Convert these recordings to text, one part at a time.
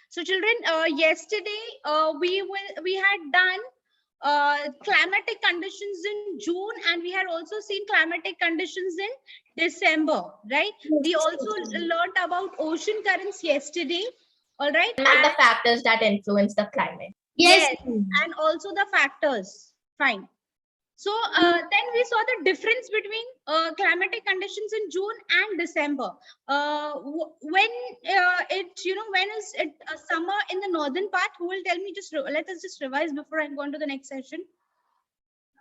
So children, yesterday we had done climatic conditions in June, and we had also seen climatic conditions in December, right? We also learned about ocean currents yesterday, all right? And the factors that influence the climate. Yes, and also the factors. Fine. So then we saw the difference between climatic conditions in June and December. When when is it summer in the northern part? Who will tell me? Let us just revise before I go on to the next session.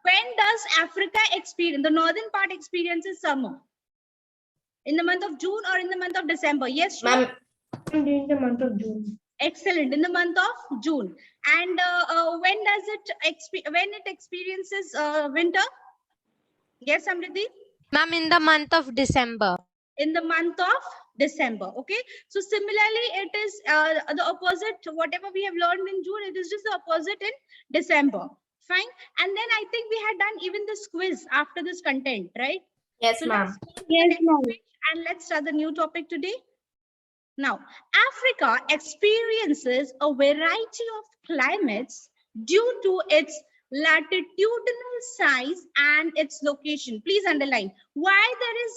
When does Africa experience, the northern part experiences summer? In the month of June or in the month of December? Yes, Ma'am, during the month of June. excellent, in the month of June. And when does it experiences winter? Yes, Amriti? Ma'am, in the month of December. In the month of December. Okay, so similarly it is the opposite. Whatever we have learned in June, it is just the opposite in December. Fine. And then I think we had done even this quiz after this content, right? yes, So ma'am. yes, ma'am. And let's start the new topic today. Now, Africa experiences a variety of climates due to its latitudinal size and its location. Please underline why there is,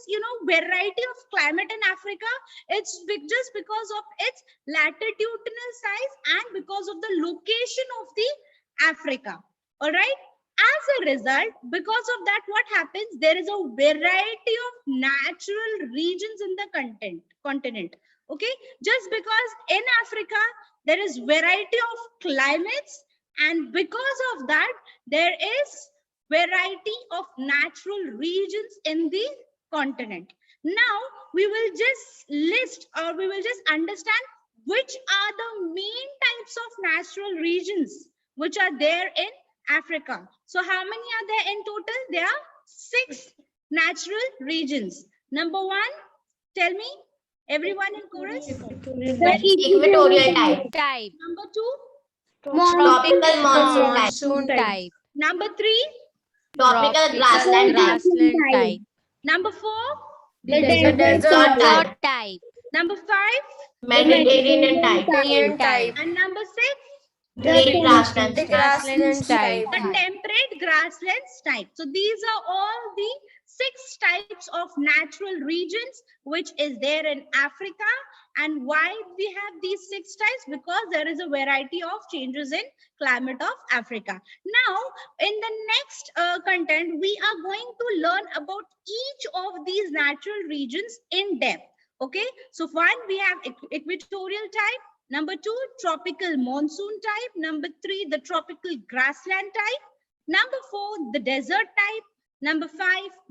variety of climate in Africa. It's just because of its latitudinal size and because of the location of the Africa. All right. As a result, because of that, what happens? There is a variety of natural regions in the continent. Okay, just because in Africa there is variety of climates, and because of that there is variety of natural regions in the continent. Now we will just list, or we will just understand which are the main types of natural regions which are there in Africa. So how many are there in total? There are 6 natural regions. Number 1, tell me. Everyone in chorus? Equatorial type. Number 2? Tropical monsoon type. type. Number 3? Tropical grassland type. type. Number 4? Desert type. type. Number 5? Mediterranean type. type. And number 6? Great grassland type. type. The temperate grasslands type. So these are all the 6 types of natural regions which is there in Africa. And why we have these 6 types? Because there is a variety of changes in climate of Africa. Now, in the next content, we are going to learn about each of these natural regions in depth. Okay, so 1, we have equatorial type. Number 2, tropical monsoon type. Number 3, the tropical grassland type. Number 4, the desert type. Number 5,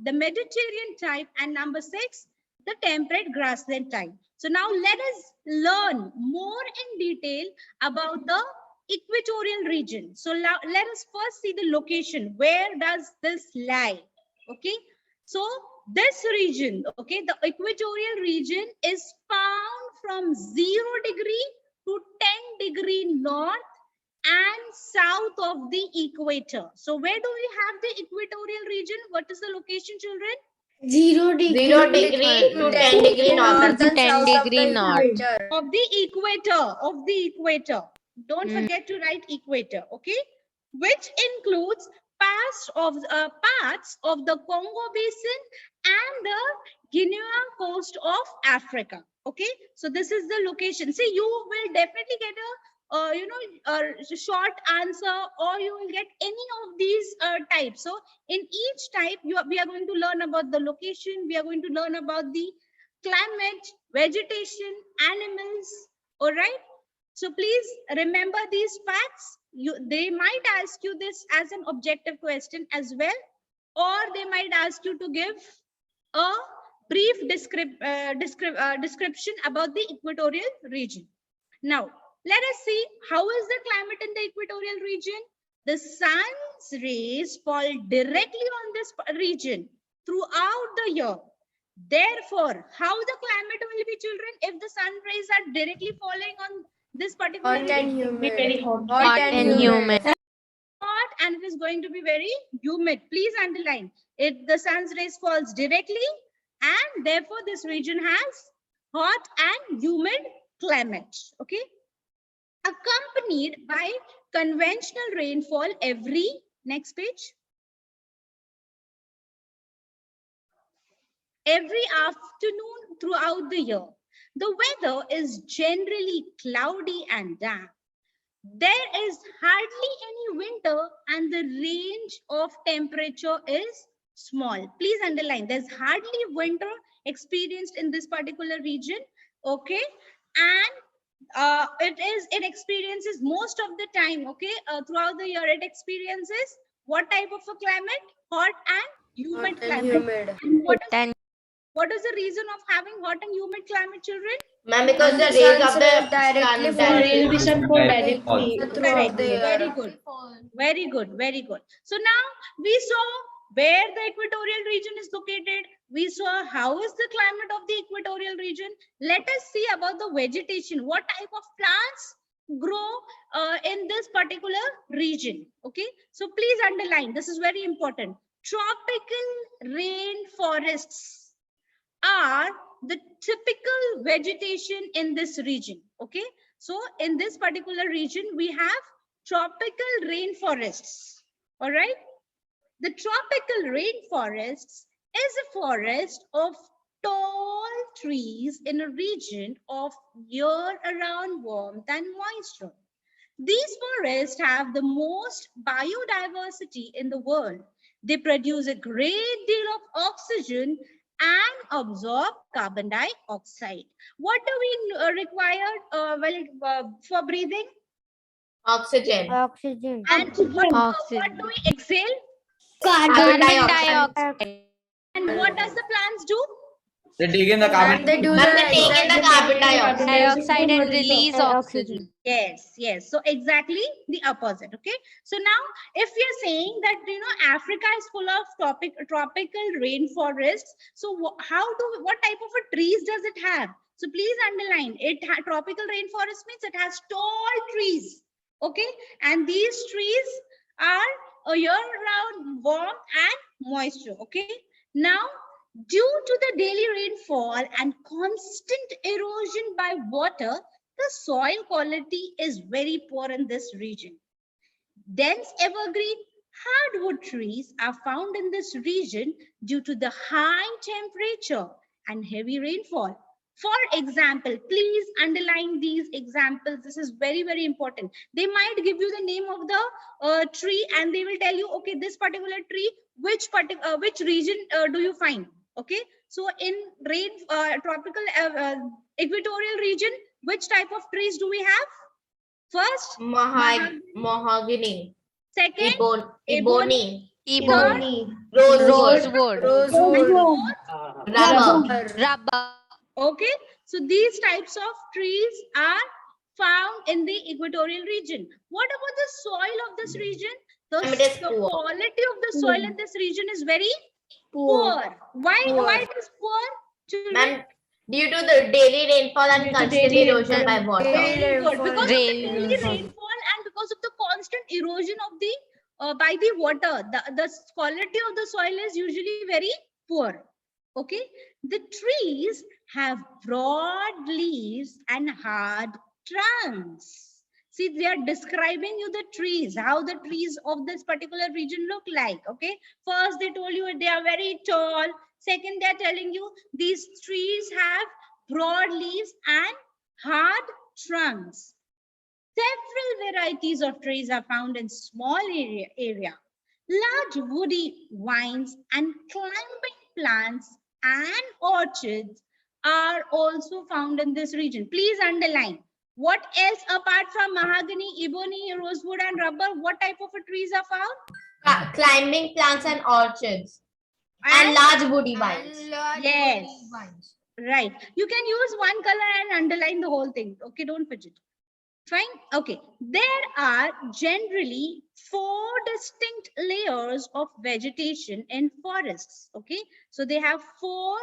the Mediterranean type. And number 6, the temperate grassland type. So now let us learn more in detail about the equatorial region. So now let us first see the location. Where does this lie? Okay, so this region, okay, the equatorial region is found from 0 degree to 10 degree north and south of the equator. So where do we have the equatorial region? What is the location, children? 0 degree. 0 degree to 10 degree north. 10 degree north. Of the equator. Don't forget to write equator, okay? Which includes parts of the Congo Basin and the Guinea coast of Africa. Okay, so this is the location. See, you will definitely get a short answer, or you will get any of these types. So in each type, we are going to learn about the location. We are going to learn about the climate, vegetation, animals. All right. So please remember these facts. They might ask you this as an objective question as well, or they might ask you to give a brief description about the equatorial region. Now, let us see how is the climate in the equatorial region. The sun's rays fall directly on this region throughout the year. Therefore, how the climate will be, children, if the sun rays are directly falling on this particular region? Very hot. Hot and humid. Hot, and it is going to be very humid. Please underline it. The sun's rays falls directly, and therefore this region has hot and humid climate. Okay. accompanied by conventional rainfall every, next page, every afternoon throughout the year. The weather is generally cloudy and damp. There is hardly any winter and the range of temperature is small. Please underline, there's hardly winter experienced in this particular region, okay? And it experiences most of the time, okay? Throughout the year, it experiences what type of a climate? Hot and humid climate. And what is the reason of having hot and humid climate, children? Ma'am, because the rays of the directly sun falling directly directly Correct. Very good. Very good. Very good. So now we saw where the equatorial region is located. We saw how is the climate of the equatorial region. Let us see about the vegetation. What type of plants grow in this particular region? Okay. So please underline. This is very important. Tropical rainforests are the typical vegetation in this region. Okay, so in this particular region we have tropical rainforests. All right, the tropical rainforests is a forest of tall trees in a region of year-round warmth and moisture. These forests have the most biodiversity in the world. They produce a great deal of oxygen and absorb carbon dioxide. What do we require for breathing? oxygen. Oxygen. And what Oxygen. do we exhale? Carbon Carbon dioxide. dioxide. And what does the plants do? They take in the carbon. Ma'am, they take in the carbon dioxide. Dioxide and release oxygen. Yes, yes. So exactly the opposite. Okay. So now, if you're saying that Africa is full of tropical rainforests, so what type of a trees does it have? So please underline it. Tropical rainforest means it has tall trees. Okay, and these trees are a year-round warm and moisture. Okay. Now, due to the daily rainfall and constant erosion by water, the soil quality is very poor in this region. Dense evergreen hardwood trees are found in this region due to the high temperature and heavy rainfall. For example, please underline these examples. This is very, very important. They might give you the name of the tree and they will tell you, okay, this particular tree, which region do you find? Okay, so in tropical equatorial region, which type of trees do we have? First, Mahogany. second, Ebony. Ebony. Rosewood. Rosewood. Rubber. Rubber. okay, so these types of trees are found in the equatorial region. What about the soil of this region? The quality of the soil in this region is very poor. Why it is poor? Ma'am, due to the daily rainfall and constant erosion by water. Very good. Because of the daily Rainfall. rainfall and because of the constant erosion of the by the water, the quality of the soil is usually very poor. Okay, the trees have broad leaves and hard trunks. See, they are describing you the trees, how the trees of this particular region look like. Okay, first they told you they are very tall. Second, they are telling you these trees have broad leaves and hard trunks. Several varieties of trees are found in small area. Large woody vines and climbing plants and orchids are also found in this region. Please underline. What else apart from mahogany, ebony, rosewood and rubber, what type of trees are found? Climbing plants and orchids. And large woody vines. Yes. Right. You can use one color and underline the whole thing. Okay, don't fidget. Fine. Okay. There are generally 4 distinct layers of vegetation in forests. Okay. So they have 4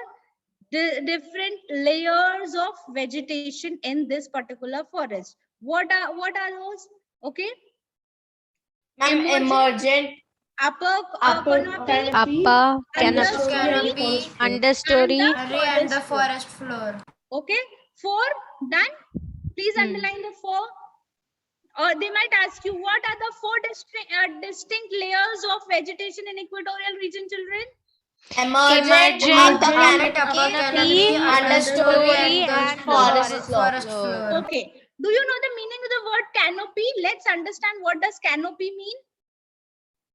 different layers of vegetation in this particular forest. What are those? Okay. Emergent. Upper canopy, Upper understory, understory, and the forest floor. Okay, 4 done. Please underline the 4. Or they might ask you, what are the four distinct layers of vegetation in equatorial region, children? Emergent, Emergent, upper upper canopy, canopy, understory, understory, and forest floor. Okay. Do you know the meaning of the word canopy? Let's understand what does canopy mean.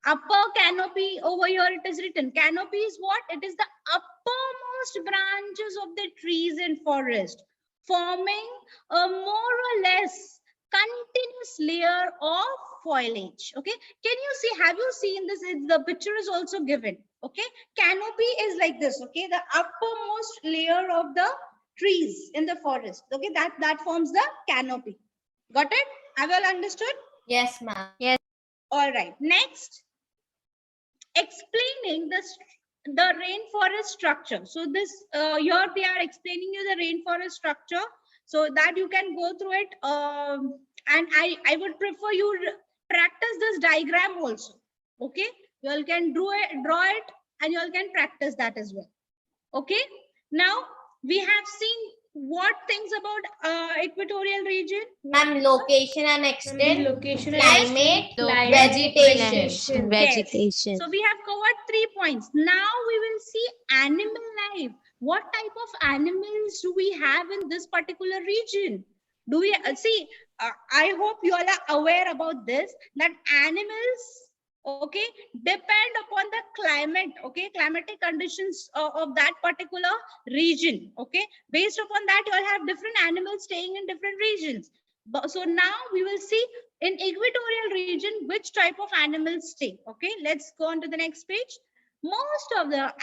Upper canopy, over here it is written. Canopy is what? It is the uppermost branches of the trees in forest, forming a more or less continuous layer of foliage. Okay. Can you see? Have you seen this? The picture is also given. Okay. Canopy is like this. Okay. The uppermost layer of the trees in the forest. Okay. That forms the canopy. Got it? Have you all understood? Yes, ma'am. yes, All right. Next, explaining the rainforest structure. So this here they are explaining you the rainforest structure, so that you can go through it. And I would prefer you practice this diagram also. Okay, you all can draw it, and you all can practice that as well. Okay, now we have seen what things about equatorial region. Ma'am, location and extent, Location and climate, Climate, vegetation. vegetation. So we have covered 3 points. Now we will see animal life. What type of animals do we have in this particular region? Do we see? I hope you all are aware about this, that animals, okay, depend upon the climate, okay, climatic conditions of that particular region. Okay, based upon that, you all have different animals staying in different regions. So now we will see in equatorial region which type of animals stay. Okay, let's go on to the next page. Most of the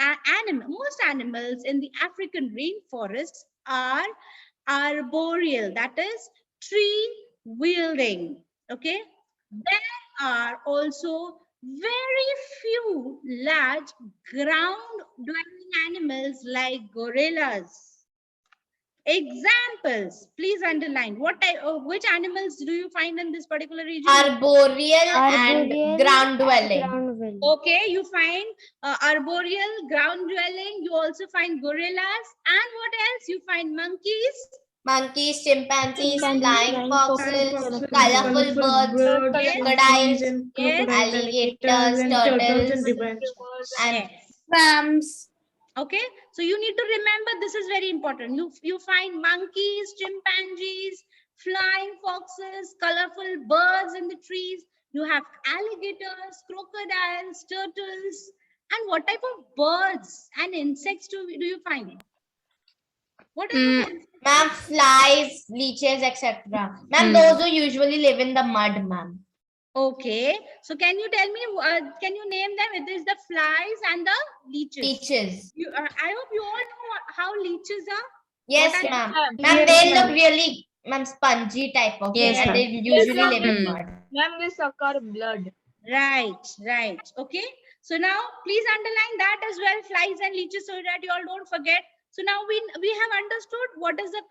most animals in the African rainforests are arboreal, that is tree wielding. Okay, there are also very few large ground dwelling animals like gorillas. Examples, please underline. What type of which animals do you find in this particular region? Arboreal and ground dwelling. Okay, you find arboreal, ground dwelling. You also find gorillas, and what else? You find monkeys. Monkeys, chimpanzees, flying flying foxes, foxes, colorful birds, Yes. crocodiles, Yes. alligators, turtles, and Yes. clams. Okay, so you need to remember, this is very important. You find monkeys, chimpanzees, flying foxes, colorful birds in the trees. You have alligators, crocodiles, turtles, and what type of birds and insects do you find? What type of insects? ma'am, flies, leeches, etc. Ma'am, those who usually live in the mud, ma'am. Okay, so can you tell me, can you name them? It is the flies and the leeches. Leeches. I hope you all know how leeches are. Yes, What are ma'am. they? Ma'am, they look really, ma'am, spongy type of Yes, thing, and ma'am. they usually live in mud. Ma'am, they suck our blood. Right. Okay. So now please underline that as well, flies and leeches, so that you all don't forget. So now we have understood what is the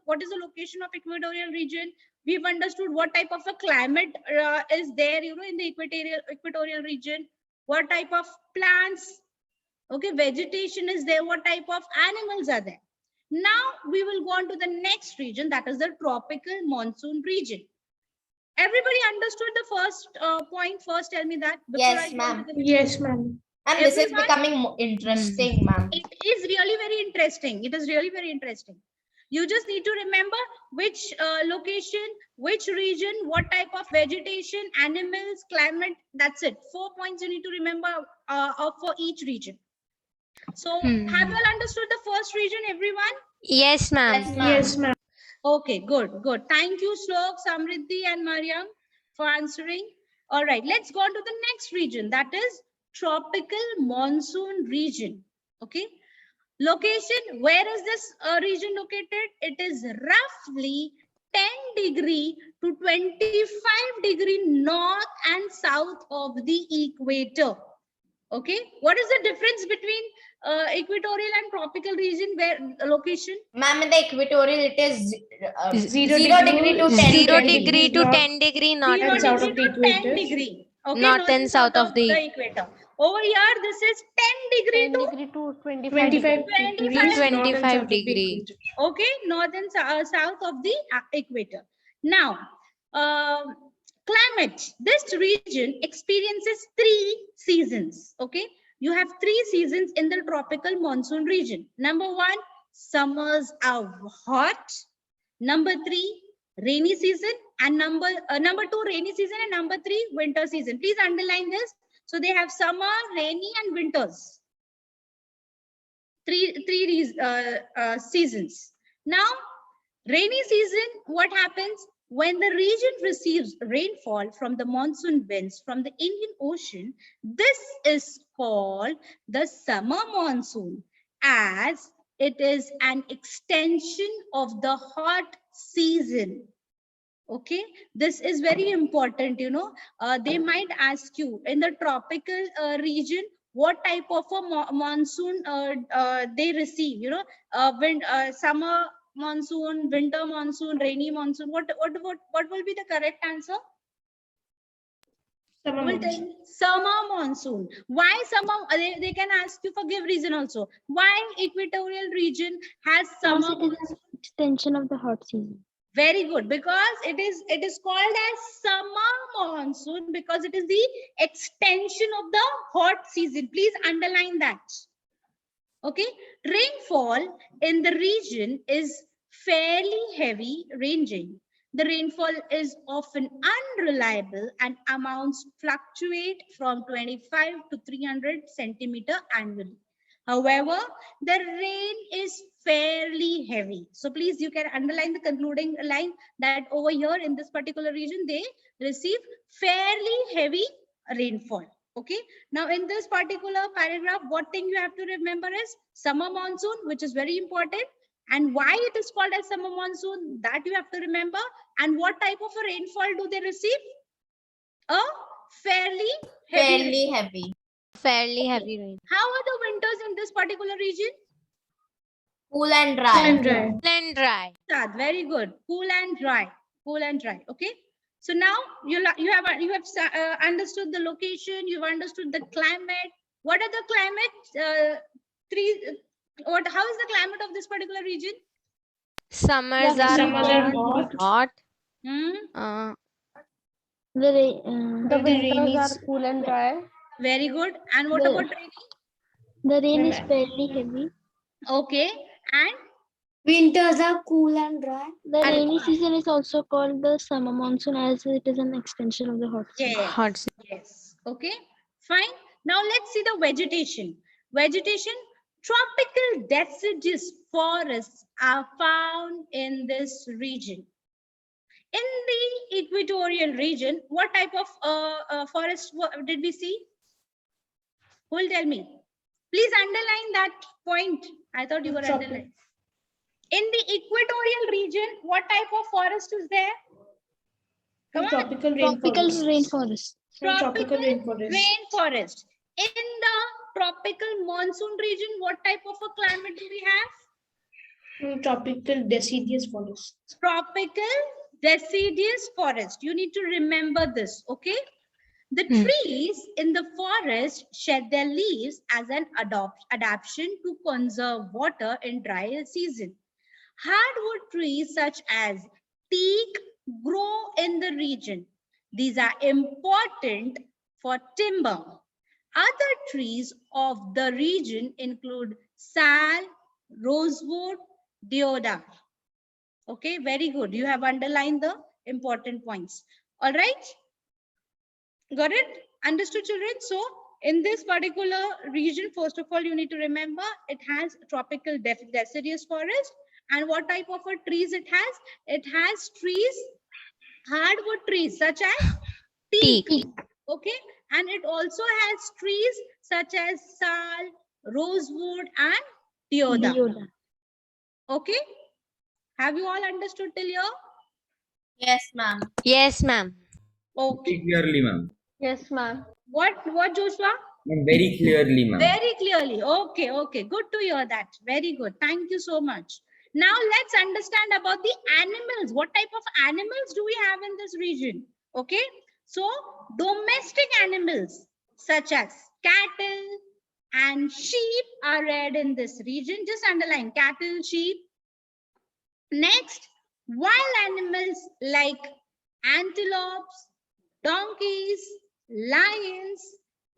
what is the location of equatorial region. We've understood what type of a climate is there, in the equatorial region. What type of plants, okay, vegetation is there. What type of animals are there? Now we will go on to the next region, that is the tropical monsoon region. Everybody understood the first point? First, tell me that. Yes, ma'am. Yes, ma'am. And this is Everyone? becoming interesting, ma'am. It is really very interesting. It is really very interesting. You just need to remember which location, which region, what type of vegetation, animals, climate. That's it. 4 points you need to remember for each region. So have you all understood the first region, everyone? Yes, ma'am. Yes, ma'am. Okay, good. Thank you, Shlok, Samriddhi, and Mariam for answering. All right, let's go on to the next region. That is tropical monsoon region. Okay. Location, where is this region located? It is roughly 10 degree to 25 degree north and south of the equator. Okay. What is the difference between equatorial and tropical region, where location? Ma'am, in the equatorial, it is 0 0 degree to 10 0 degree. degree to 10 degree north. 0 and south degree of the to 10 equator. degree. Okay, North and south of the equator. Over here, this is 10 degree to 25 degrees. 25 degree. okay, north and south of the equator. Now, climate. This region experiences 3 seasons. Okay, you have 3 seasons in the tropical monsoon region. Number 1, summers are hot. Number 3, rainy season, and number 2, rainy season, and number 3, winter season. Please underline this. So they have summer, rainy, and winters. Three seasons. Now, rainy season, what happens? When the region receives rainfall from the monsoon winds from the Indian Ocean, this is called the summer monsoon, as it is an extension of the hot season. Okay, this is very important. They might ask you, in the tropical region, what type of a monsoon they receive. Summer monsoon, winter monsoon, rainy monsoon. What will be the correct answer? Summer monsoon. Why summer? They can ask you for give reason also. Why equatorial region has summer? It is an extension of the hot season. Very good, because it is called as summer monsoon because it is the extension of the hot season. Please underline that. Okay, rainfall in the region is fairly heavy, ranging. The rainfall is often unreliable and amounts fluctuate from 25 to 300 centimeter annually. However, the rain is fairly heavy. So please, you can underline the concluding line that over here in this particular region, they receive fairly heavy rainfall. Okay. Now, in this particular paragraph, what thing you have to remember is summer monsoon, which is very important. And why it is called as summer monsoon, that you have to remember. And what type of a rainfall do they receive? A fairly heavy. Fairly heavy rain. How are the winters in this particular region? Cool and dry. Cool and dry. Very good. Cool and dry. Cool and dry. Okay. So now you have understood the location. You've understood the climate. What are the climate? How is the climate of this particular region? Summers are hot. The winters are cool and dry. Very good. And what about rainy? The rain is fairly heavy. Okay. And Winters are cool and dry. The rainy season is also called the summer monsoon as it is an extension of the hot season. yes. Hot season. Yes. Okay. Fine. Now let's see the vegetation. Vegetation. Tropical deciduous forests are found in this region. In the equatorial region, what type of forest did we see? Who will tell me? Please underline that point. I thought you were underlining. In the equatorial region, what type of forest is there? Come on. Tropical rainforest. Tropical rainforest. In the tropical monsoon region, what type of a climate do we have? Tropical deciduous forest. Tropical deciduous forest. You need to remember this, okay? The trees in the forest shed their leaves as an adaptation to conserve water in dry season. Hardwood trees such as teak grow in the region. These are important for timber. Other trees of the region include sal, rosewood, deodar. Okay, very good. You have underlined the important points. All right. Got it? Understood, children? So, in this particular region, first of all, you need to remember it has tropical deciduous forest. And what type of a trees it has? It has trees, hardwood trees such as teak. Okay. And it also has trees such as sal, rosewood, and deodar. Okay. Have you all understood till here? Yes, ma'am. Yes, ma'am. Okay. Clearly, ma'am. Yes, ma'am. What, Joshua? Very clearly, ma'am. Very clearly. Okay, okay. Good to hear that. Very good. Thank you so much. Now let's understand about the animals. What type of animals do we have in this region? Okay. So domestic animals such as cattle and sheep are reared in this region. Just underline cattle, sheep. Next, wild animals like antelopes, donkeys, lions,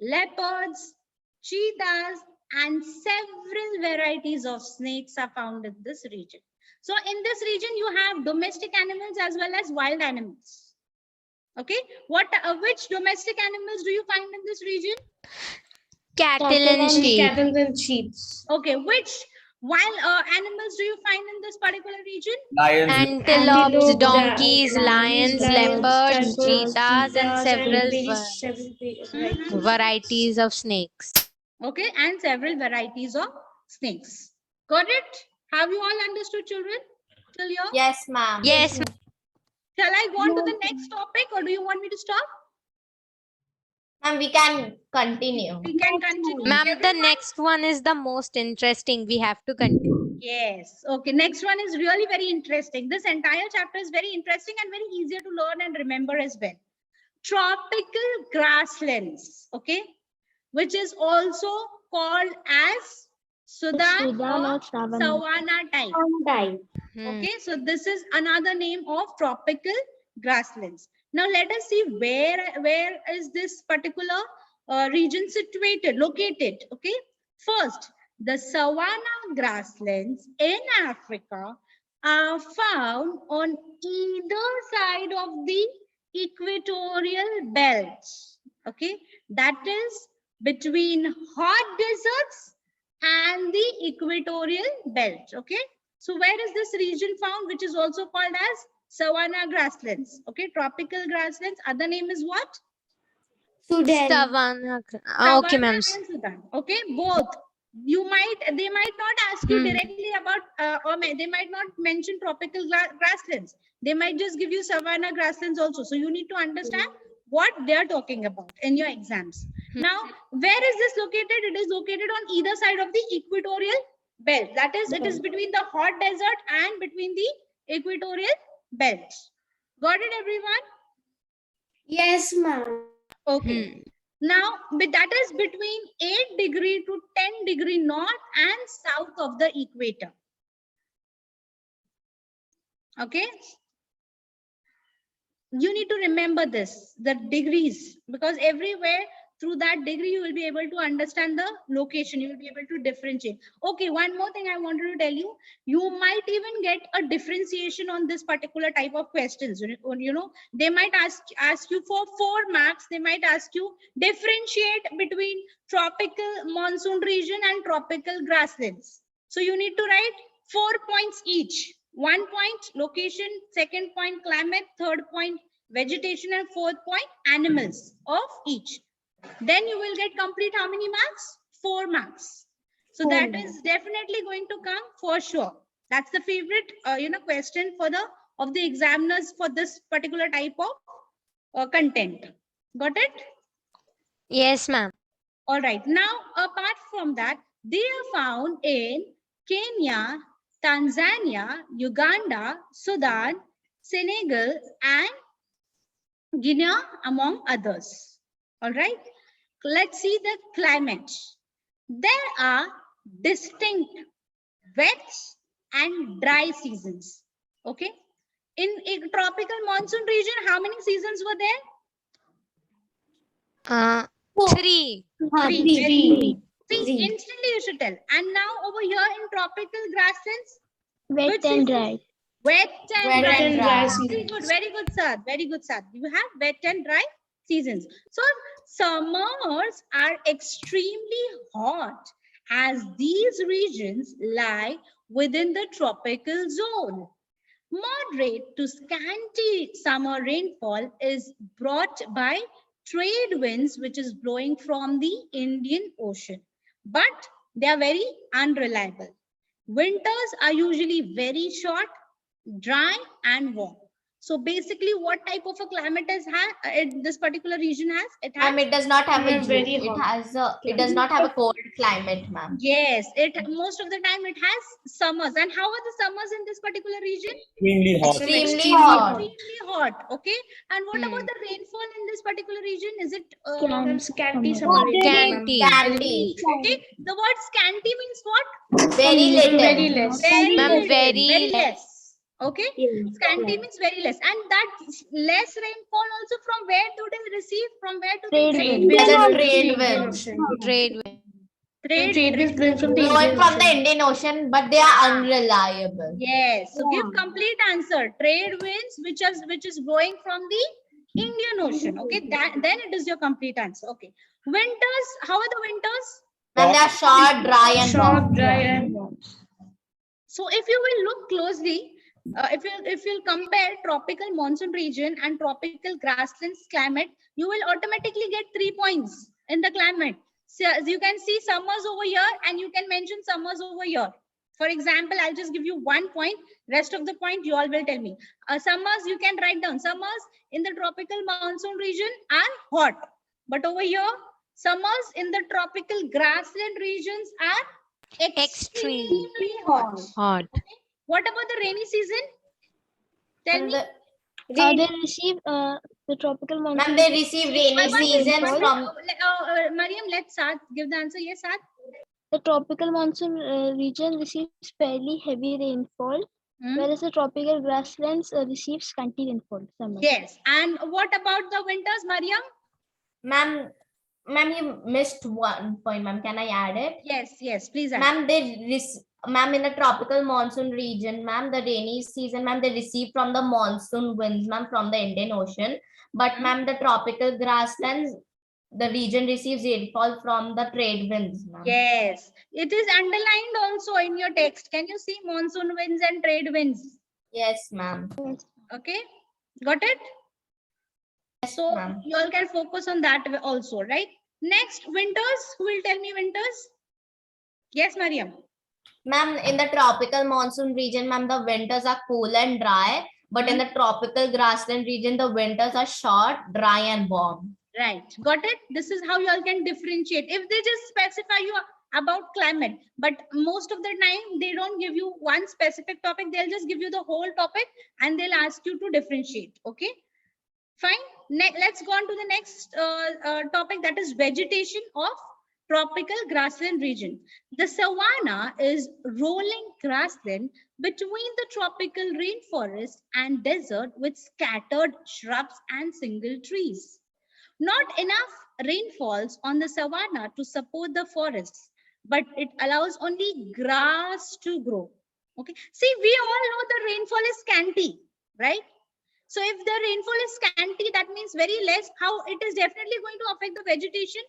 leopards, cheetahs, and several varieties of snakes are found in this region. So in this region, you have domestic animals as well as wild animals. Okay, which domestic animals do you find in this region? Cattle and sheep. Cattle and sheep. Okay, which wild animals do you find in this particular region? Lions, Antelopes, donkeys, lions, leopards, cheetahs, and several varieties of snakes. Okay, and several varieties of snakes. Got it? Have you all understood, children? Till here? Yes, ma'am. Yes, Shall I go on to the next topic, or do you want me to stop? Ma'am, we can continue. We can continue. ma'am, the Everyone? next one is the most interesting. We have to continue. Yes. Okay. Next one is really very interesting. This entire chapter is very interesting and very easier to learn and remember as well. Tropical grasslands. Okay. Which is also called as Sudan or Savanna type. Okay. So this is another name of tropical grasslands. Now let us see where is this particular region located. Okay. First, the savanna grasslands in Africa are found on either side of the equatorial belt. Okay, that is between hot deserts and the equatorial belt. Okay, so where is this region found, which is also called as savanna grasslands? Okay, tropical grasslands. Other name is what? Sudan. Savannah. Okay, ma'am. Savanna and Sudan. Okay, both. They might not ask you directly about, or they might not mention tropical grasslands. They might just give you savanna grasslands also. So you need to understand what they are talking about in your exams. Now, where is this located? It is located on either side of the equatorial belt. That is, it is between the hot desert and between the equatorial belt. Got it, everyone? Yes, ma'am. Okay. Now, but that is between 8 degree to 10 degree north and south of the equator. Okay. You need to remember this, the degrees, because everywhere through that degree, you will be able to understand the location. You will be able to differentiate. Okay, one more thing I wanted to tell you. You might even get a differentiation on this particular type of questions. You know, they might ask you for 4 marks. They might ask you differentiate between tropical monsoon region and tropical grasslands. So you need to write 4 points each. 1 point location, 2nd point climate, 3rd point vegetation, and 4th point animals of each. Then you will get complete how many marks? 4 marks. So that is definitely going to come for sure. That's the favorite, question for the examiners for this particular type of content. Got it? Yes, ma'am. All right. Now, apart from that, they are found in Kenya, Tanzania, Uganda, Sudan, Senegal, and Guinea, among others. All right. Let's see the climate. There are distinct wet and dry seasons. Okay. In a tropical monsoon region, how many seasons were there? 3. 3. See, instantly you should tell. And now over here in tropical grasslands, Wet and dry. Wet and dry. season. Very good, sir. Very good, sir. You have wet and dry seasons. So summers are extremely hot as these regions lie within the tropical zone. Moderate to scanty summer rainfall is brought by trade winds, which is blowing from the Indian Ocean, but they are very unreliable. Winters are usually very short, dry, and warm. So basically, what type of a climate this particular region has? It does not have a very it does not have a cold climate, ma'am. Yes, most of the time it has summers. And how are the summers in this particular region? extremely hot. Extremely hot. Extremely hot. Okay. And what about the rainfall in this particular region? Is it Scanty Scanty. Candy. okay? The word scanty means what? Very little. Very less. Very Ma'am, little, very very less. Okay, scanty means very less, and that less rainfall also from where do they receive? From where do they Trade get? The trade winds. Trade wind. Trade winds. Blowing from the Indian Ocean, but they are unreliable. Yes. So give complete answer. Trade winds, which is blowing from the Indian Ocean. Okay, then it is your complete answer. Okay. Winters. How are the winters? When they are short, dry, and warm. So if you will look closely, if you'll compare tropical monsoon region and tropical grasslands climate, you will automatically get 3 points in the climate. So as you can see summers over here, and you can mention summers over here. For example, I'll just give you 1 point. Rest of the point you all will tell me. Summers you can write down. Summers in the tropical monsoon region are hot, but over here summers in the tropical grassland regions are extremely hot. Hot. What about the rainy season? Tell And me. They receive the tropical monsoon. Ma'am, they receive rainy seasons from Mariam, let's start. Give the answer. Yes, Saad. The tropical monsoon region receives fairly heavy rainfall, whereas the tropical grasslands receive scanty rainfall. Summer. Yes. And what about the winters, Mariam? Ma'am, you missed 1 point, ma'am. Can I add it? Yes, please add. Ma'am, in the tropical monsoon region, ma'am, the rainy season, ma'am, they receive from the monsoon winds, ma'am, from the Indian Ocean. But, ma'am, the tropical grasslands, the region receives rainfall from the trade winds, ma'am. Yes, it is underlined also in your text. Can you see monsoon winds and trade winds? Yes, ma'am. Okay, got it? Yes, So ma'am. you all can focus on that also, right? Next, winters. Who will tell me winters? Yes, Mariam. Ma'am, in the tropical monsoon region, ma'am, the winters are cool and dry. But in the tropical grassland region, the winters are short, dry, and warm. Right, got it? This is how you all can differentiate. If they just specify you about climate, but most of the time they don't give you one specific topic, they'll just give you the whole topic and they'll ask you to differentiate. Okay, fine. Let's go on to the next topic, that is vegetation of tropical grassland region. The savanna is rolling grassland between the tropical rainforest and desert with scattered shrubs and single trees. Not enough rainfalls on the savanna to support the forests, but it allows only grass to grow. Okay. See, we all know the rainfall is scanty, right? So if the rainfall is scanty, that means very less. How it is definitely going to affect the vegetation?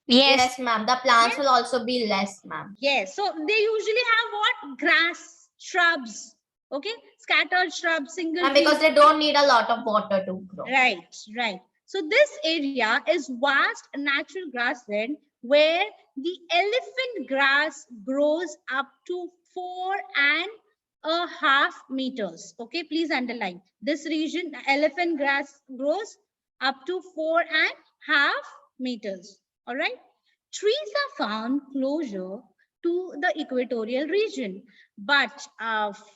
Yes. Ma'am. The plants will also be less, ma'am. Yes. So they usually have what? Grass, shrubs. Okay. Scattered shrubs, single trees. Because they don't need a lot of water to grow. Right. So this area is vast natural grassland where the elephant grass grows up to 4.5 meters. Okay, please underline. This region, elephant grass grows up to 4.5 meters. All right. Trees are found closer to the equatorial region, but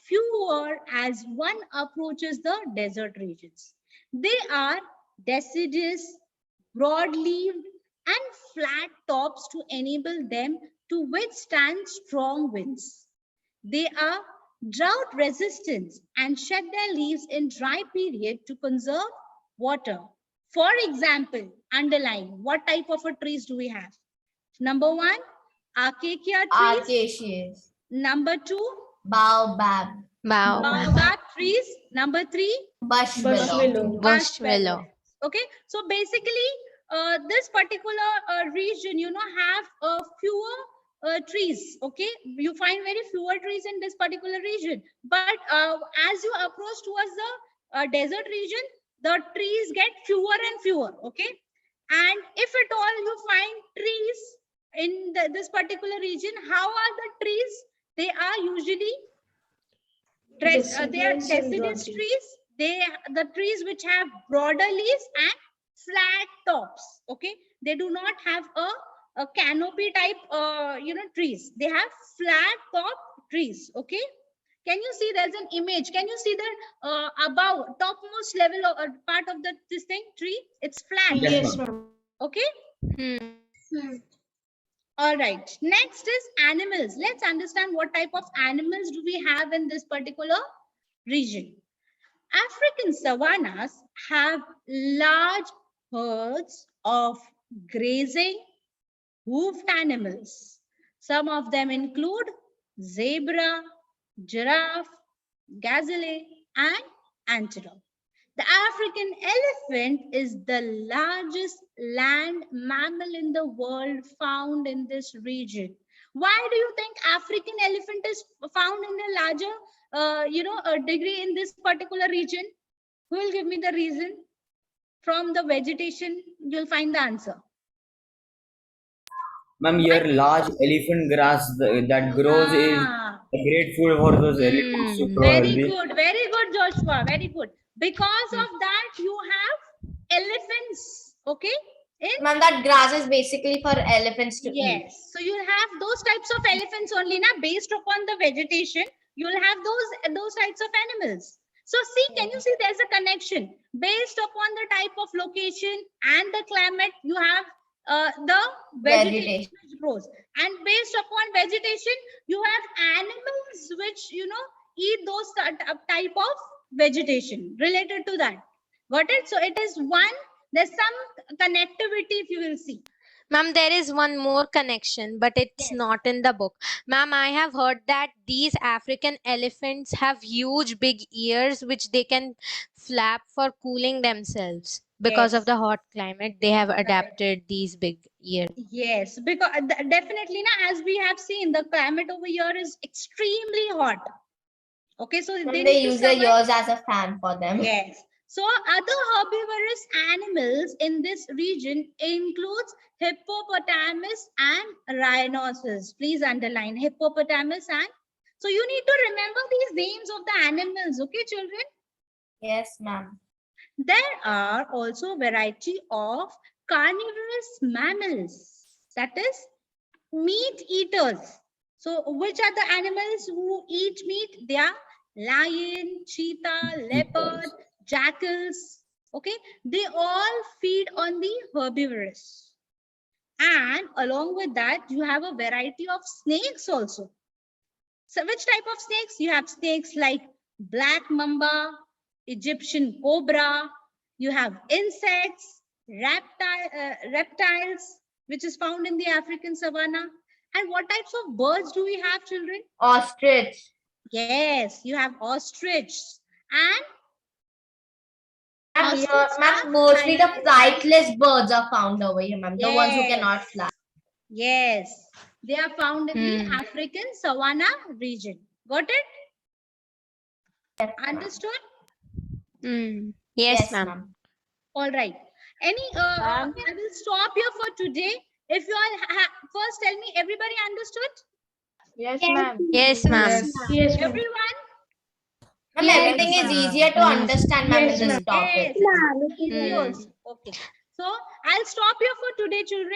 fewer as one approaches the desert regions. They are deciduous, broad-leaved, and flat tops to enable them to withstand strong winds. They are drought resistant and shed their leaves in dry period to conserve water. For example, underline, what type of a trees do we have? Number 1, acacia trees. Acacias. Number 2, Baobab. baobab trees. Number 3, Bush willow. Bush willow. Okay, so basically this particular region, have fewer trees. Okay, you find very fewer trees in this particular region, but as you approach towards the desert region, the trees get fewer and fewer. Okay, and if at all you find trees in this particular region, how are the trees? They are usually they are deciduous trees. The trees which have broader leaves and flat tops. Okay, they do not have a canopy type trees. They have flat top trees. Okay, can you see there's an image? Can you see the above topmost level or part of this tree? It's flat. Yes, ma'am. Okay. All right, next is animals. Let's understand what type of animals do we have in this particular region. African savannas have large herds of grazing hoofed animals. Some of them include zebra, giraffe, gazelle, and antelope. The African elephant is the largest land mammal in the world found in this region. Why do you think African elephant is found in a larger, a degree in this particular region? Who will give me the reason? From the vegetation, you'll find the answer. Ma'am, your large elephant grass that grows is Ah, a great food for those elephants to grow very healthy. good, Joshua. Very good. Because of that, you have elephants. Okay. Ma'am, that grass is basically for elephants to eat. Yes. So you'll have those types of elephants only, na, based upon the vegetation. You'll have those types of animals. So see, can you see there's a connection based upon the type of location and the climate? You have the vegetation which grows, and based upon vegetation, you have animals which eat those type of vegetation related to that. Got it? So it is one. There's some connectivity, if you will see. Ma'am, there is one more connection, but it's not in the book. Ma'am, I have heard that these African elephants have huge big ears which they can flap for cooling themselves. Because of the hot climate, they have adapted these big ears. Yes, because definitely, as we have seen, the climate over here is extremely hot. Okay, so they use their ears as a fan for them. Yes. So other herbivorous animals in this region includes hippopotamus and rhinoceros. Please underline hippopotamus and. So you need to remember these names of the animals. Okay, children? Yes, ma'am. There are also a variety of carnivorous mammals, that is meat eaters. So which are the animals who eat meat? They are lion, cheetah, leopard, jackals. Okay, they all feed on the herbivorous. And along with that, you have a variety of snakes also. So which type of snakes? You have snakes like black mamba, Egyptian cobra. You have insects, reptiles, which is found in the African savanna. And what types of birds do we have, children? Ostrich. Yes, you have ostrich. And mostly the flightless birds are found over here, ma'am. The ones who cannot fly. Yes, they are found in the African savanna region. Got it? Yes, understood? Yes, ma'am. All right. I will stop here for today. If you all first tell me, everybody understood? Yes, ma'am. Yes, ma'am. Yes, Everyone? Ma'am, everything is easier to understand, ma'am, in this topic. Yes. Okay. So I'll stop here for today, children.